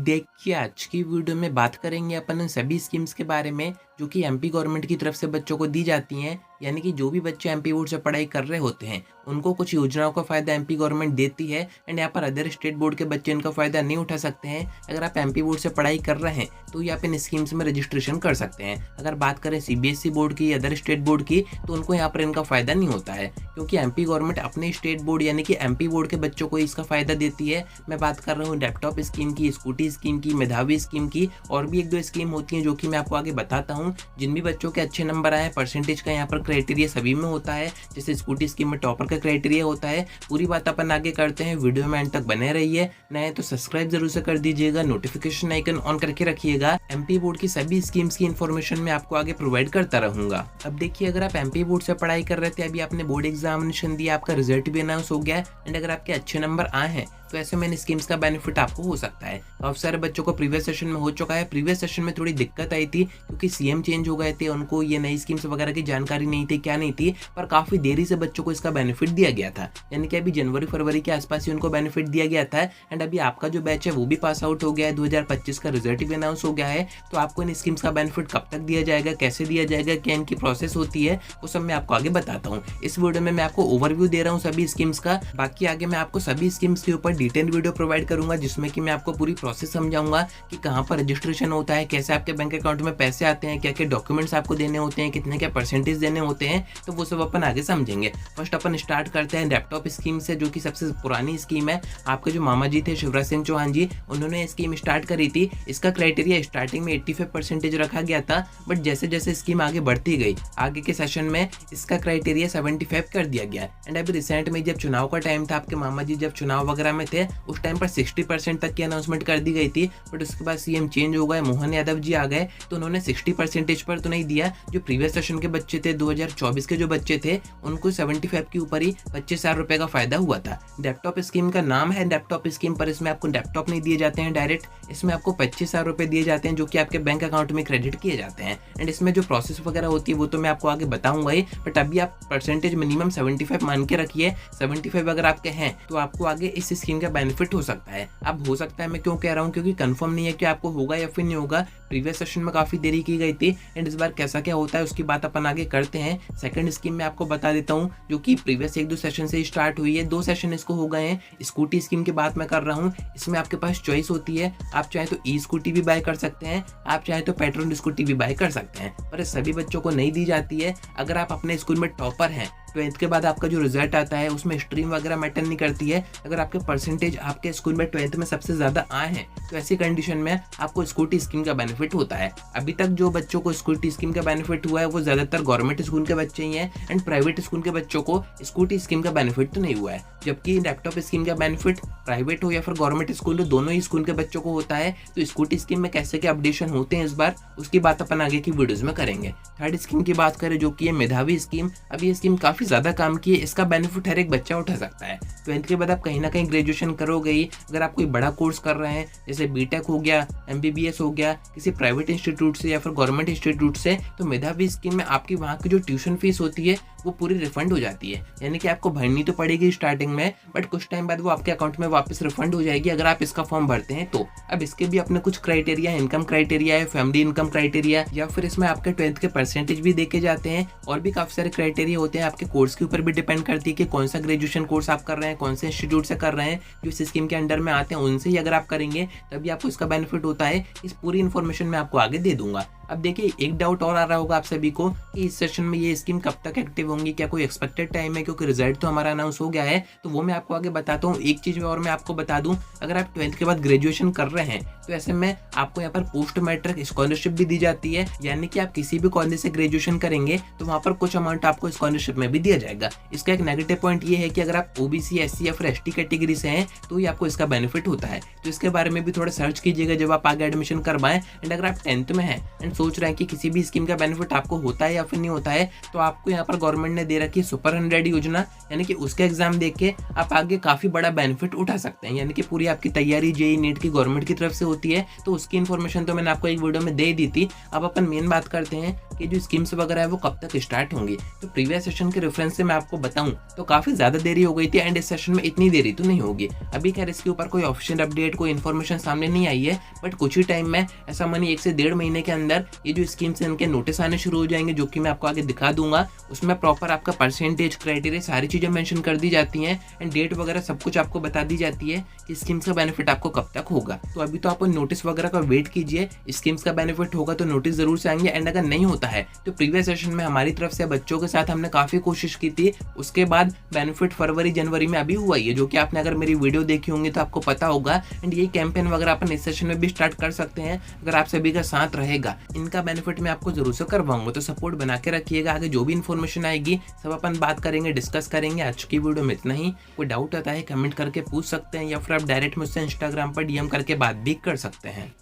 देखिए, आज की वीडियो में बात करेंगे अपन उन सभी स्कीम्स के बारे में जो कि एमपी गवर्नमेंट की तरफ से बच्चों को दी जाती हैं। यानी कि जो भी बच्चे एमपी बोर्ड से पढ़ाई कर रहे होते हैं उनको कुछ योजनाओं का फ़ायदा एमपी गवर्नमेंट देती है एंड यहाँ पर अदर स्टेट बोर्ड के बच्चे इनका फ़ायदा नहीं उठा सकते हैं। अगर आप एमपी बोर्ड से पढ़ाई कर रहे हैं तो ये आप इन स्कीम्स में रजिस्ट्रेशन कर सकते हैं। अगर बात करें सीबीएसई बोर्ड की, अदर स्टेट बोर्ड की, तो उनको यहाँ पर इनका फ़ायदा नहीं होता है क्योंकि एमपी गवर्नमेंट अपने स्टेट बोर्ड यानी कि एमपी बोर्ड के बच्चों को इसका फ़ायदा देती है। मैं बात कर रहा हूँ लैपटॉप स्कीम की, स्कूटी स्कीम की, मेधावी स्कीम की, और भी एक दो स्कीम होती हैं जो कि मैं आपको आगे बताता हूँ। जिन भी बच्चों के अच्छे नंबर आए, परसेंटेज का यहाँ पर क्राइटेरिया सभी में होता है। जैसे स्कूटी स्कीम में टॉपर का क्राइटेरिया होता है। पूरी बात अपन आगे करते हैं, वीडियो में एंड तक बने रहिए। नए तो सब्सक्राइब जरूर से कर दीजिएगा, नोटिफिकेशन आइकन ऑन करके रखिएगा। एमपी बोर्ड की सभी स्कीम्स की इन्फॉर्मेशन मैं आपको आगे प्रोवाइड करता रहूंगा। अब देखिए, अगर आप एमपी बोर्ड से पढ़ाई कर रहे थे, अभी आपने बोर्ड एग्जामिनेशन दिया, आपका रिजल्ट भी अनाउंस हो गया है एंड अगर आपके अच्छे नंबर आए हैं तो ऐसे में इन स्कीम्स का बेनिफिट आपको हो सकता है। काफी सारे बच्चों को प्रीवियस सेशन में हो चुका है। प्रीवियस सेशन में थोड़ी दिक्कत आई थी क्योंकि सीएम चेंज हो गए थे, उनको ये नई स्कीम्स वगैरह की जानकारी नहीं थी, क्या नहीं थी, पर काफी देरी से बच्चों को इसका बेनिफिट दिया गया था। यानी कि अभी जनवरी फरवरी के आसपास ही उनको बेनिफिट दिया गया था एंड अभी आपका जो बैच है वो भी पास आउट हो गया है, 2025 का रिजल्ट भी अनाउंस हो गया है। तो आपको इन स्कीम्स का बेनिफिट कब तक दिया जाएगा, कैसे दिया जाएगा, क्या इनकी प्रोसेस होती है, वो सब मैं आपको आगे बताता हूँ। इस वीडियो में मैं आपको ओवरव्यू दे रहा हूँ सभी स्कीम्स का। बाकी आगे मैं आपको सभी स्कीम्स के ऊपर डिटेल वीडियो प्रोवाइड करूंगा जिसमें कि मैं आपको पूरी प्रोसेस समझाऊंगा कि कहां पर रजिस्ट्रेशन होता है, कैसे आपके बैंक अकाउंट में पैसे आते हैं, क्या क्या डॉक्यूमेंट्स आपको देने होते हैं, कितने क्या परसेंटेज देने होते हैं, तो वो सब अपन आगे समझेंगे। फर्स्ट अपन स्टार्ट करते हैं लैपटॉप स्कीम से, जो कि सबसे पुरानी स्कीम है। आपके जो मामा जी थे शिवराज सिंह चौहान जी, उन्होंने स्कीम स्टार्ट करी थी। इसका क्राइटेरिया स्टार्टिंग में 85% रखा गया था, बट जैसे जैसे स्कीम आगे बढ़ती गई, आगे के सेशन में इसका क्राइटेरिया 75 कर दिया गया। एंड अभी रिसेंट में जब चुनाव का टाइम था, आपके मामा जी जब चुनाव वगैरह में थे, उस टाइम पर 60% तक की अनाउंसमेंट कर दी गई थी, बट उसके बाद सीएम चेंज हो गए, मोहन यादव जी आ गए, तो उन्होंने 60% पर तो नहीं दिया। जो प्रीवियस सेशन के बच्चे थे, 2024 के जो बच्चे थे, उनको 75 के ऊपर ही 25,000 रुपए का फायदा हुआ था। लैपटॉप स्कीम का नाम है लैपटॉप स्कीम, पर इसमें आपको लैपटॉप नहीं दिए जाते हैं डायरेक्ट, इसमें आपको 25,000 रुपए दिए जाते हैं जो कि आपके बैंक अकाउंट में क्रेडिट किए जाते हैं। एंड इसमें जो प्रोसेस वगैरह होती है वो तो मैं आपको आगे बताऊंगा ही, बट अभी आप परसेंटेज मिनिमम 75 मान के रखिए। 75 अगर आपके हैं तो आपको आगे इस स्कीम का बेनिफिट हो सकता है। अब हो सकता है मैं क्यों कह रहा हूँ, क्योंकि कंफर्म नहीं है कि आपको होगा या फिर नहीं होगा। प्रीवियस सेशन में काफी देरी की गई थी एंड इस बार कैसा क्या होता है उसकी बात अपन आगे करते हैं। सेकंड स्कीम में आपको बता देता हूँ जो कि प्रीवियस 1-2 सेशन से स्टार्ट हुई है, 2 सेशन इसको हो गए हैं। स्कूटी स्कीम की बात मैं कर रहा हूँ। इसमें आपके पास चॉइस होती है, आप चाहे तो ई स्कूटी भी बाय कर सकते हैं, आप चाहे तो पेट्रोल स्कूटी भी बाय कर सकते हैं, पर सभी बच्चों को नहीं दी जाती है। अगर आप अपने स्कूल में टॉपर हैं, 12th के बाद आपका जो रिजल्ट आता है उसमें स्ट्रीम वगैरह मैटर नहीं करती है। अगर आपके परसेंटेज आपके स्कूल में 12th में सबसे ज्यादा आए हैं तो ऐसी कंडीशन में आपको स्कूटी स्कीम का बेनिफिट होता है। अभी तक जो बच्चों को स्कूटी स्कीम का बेनिफिट हुआ है वो ज्यादातर गवर्नमेंट स्कूल के बच्चे ही हैं एंड प्राइवेट स्कूल के बच्चों को स्कूटी स्कीम का बेनिफिट तो नहीं हुआ है। जबकि लैपटॉप स्कीम का बेनिफिट प्राइवेट हो या फिर गवर्नमेंट स्कूल हो, दोनों ही स्कूल के बच्चों को होता है। तो स्कूटी स्कीम में कैसे क्या अपडेशन होते हैं इस बार, उसकी बात अपन आगे की वीडियोस में करेंगे। थर्ड स्कीम की बात करें जो कि है मेधावी स्कीम। अब ये स्कीम काफी ज्यादा काम की है, इसका बेनिफिट हर एक बच्चा उठा सकता है। 12th के बाद आप कहीं ना कहीं ग्रेजुएशन करोगे ही। अगर आप कोई बड़ा कोर्स कर रहे हैं जैसे बीटेक हो गया, एमबीबीएस हो गया, किसी प्राइवेट इंस्टीट्यूट से या फिर गवर्नमेंट इंस्टीट्यूट से, तो मेधावी स्कीम में आपकी वहाँ की जो ट्यूशन फीस होती है वो पूरी रिफंड हो जाती है। यानी कि आपको भरनी तो पड़ेगी स्टार्टिंग में, बट कुछ टाइम बाद वो आपके अकाउंट में वापस रिफंड हो जाएगी अगर आप इसका फॉर्म भरते हैं तो। अब इसके भी अपने कुछ क्राइटेरिया है, इनकम क्राइटेरिया है, फैमिली इनकम क्राइटेरिया, या फिर इसमें आपके 12th के परसेंटेज भी देखे जाते हैं, और भी काफी सारे क्राइटेरिया होते हैं। आपके कोर्स के ऊपर भी डिपेंड करती है कि कौन सा ग्रेजुएशन कोर्स आप कर रहे हैं, कौन से इंस्टीट्यूट से कर रहे हैं। जो इस स्कीम के अंडर में आते हैं उनसे ही अगर आप करेंगे तभी आपको इसका बेनिफिट होता है। इस पूरी इन्फॉर्मेशन मैं आपको आगे दे दूंगा। अब देखिए, एक डाउट और आ रहा होगा आप सभी को कि इस सेशन में ये स्कीम कब तक एक्टिव होंगी, क्या कोई एक्सपेक्टेड टाइम है, क्योंकि रिजल्ट तो हमारा अनाउंस हो गया है। तो वो मैं आपको आगे बताता हूँ। एक चीज और मैं आपको बता दूं, अगर आप 12th के बाद ग्रेजुएशन कर रहे हैं तो ऐसे में आपको यहाँ पर पोस्ट मैट्रिक स्कॉलरशिप भी दी जाती है। यानी कि आप किसी भी कॉलेज से ग्रेजुएशन करेंगे तो वहाँ पर कुछ अमाउंट आपको स्कॉलरशिप में भी दिया जाएगा। इसका एक नेगेटिव पॉइंट ये है कि अगर आप ओबीसी, एससी या फिर एसटी कैटेगरी से हैं तो ही आपको इसका बेनिफिट होता है। तो इसके बारे में भी थोड़ा सर्च कीजिएगा जब आप आगे एडमिशन करवाएं। एंड अगर आप 10th में हैं एंड सोच रहे हैं कि किसी भी स्कीम का बेनिफिट आपको होता है या फिर नहीं होता है, तो आपको यहाँ पर गवर्नमेंट ने दे रखी है सुपर 100 योजना, यानी कि उसका एग्जाम देख के आप आगे काफी बड़ा बेनिफिट उठा सकते हैं। यानी कि पूरी आपकी तैयारी जेईई नीट की गवर्नमेंट की तरफ से होती है, तो उसकी इन्फॉर्मेशन तो मैंने आपको एक वीडियो में दे दी थी। अब अपन मेन बात करते हैं कि जो स्कीम्स वगैरह है वो कब तक स्टार्ट होंगी। तो प्रीवियस सेशन के रेफरेंस से मैं आपको बताऊं तो काफ़ी ज़्यादा देरी हो गई थी एंड इस सेशन में इतनी देरी तो नहीं होगी। अभी खैर इसके ऊपर कोई ऑफिशियल अपडेट, कोई इन्फॉर्मेशन सामने नहीं आई है, बट कुछ ही टाइम में, ऐसा मानिए 1 से 1.5 महीने के अंदर ये जो स्कीम्स हैं इनके नोटिस आने शुरू हो जाएंगे, जो कि मैं आपको आगे दिखा दूंगा। उसमें प्रॉपर आपका परसेंटेज, क्राइटेरिया, सारी चीज़ें मेंशन कर दी जाती हैं एंड डेट वगैरह सब कुछ आपको बता दी जाती है कि स्कीम्स का बेनिफिट आपको कब तक होगा। तो अभी तो आप नोटिस वगैरह का वेट कीजिए, स्कीम्स का बेनिफिट होगा तो नोटिस जरूर से आएंगे एंड अगर नहीं होता है तो प्रीवियस सेशन में हमारी तरफ से बच्चों के साथ हमने काफ़ी कोशिश की थी, उसके बाद बेनिफिट फरवरी जनवरी में अभी हुआ ही है, जो कि आपने अगर मेरी वीडियो देखी होंगी तो आपको पता होगा। एंड ये कैंपेन वगैरह अपन इस सेशन में भी स्टार्ट कर सकते हैं अगर आप सभी का साथ रहेगा। इनका बेनिफिट मैं आपको जरूर से करवाऊंगा, तो सपोर्ट बना के रखिएगा। आगे जो भी इन्फॉर्मेशन आएगी सब अपन बात करेंगे, डिस्कस करेंगे। आज की वीडियो में इतना ही। कोई डाउट आता है कमेंट करके पूछ सकते हैं या फिर आप डायरेक्ट मुझसे इंस्टाग्राम पर DM करके बात भी कर सकते हैं।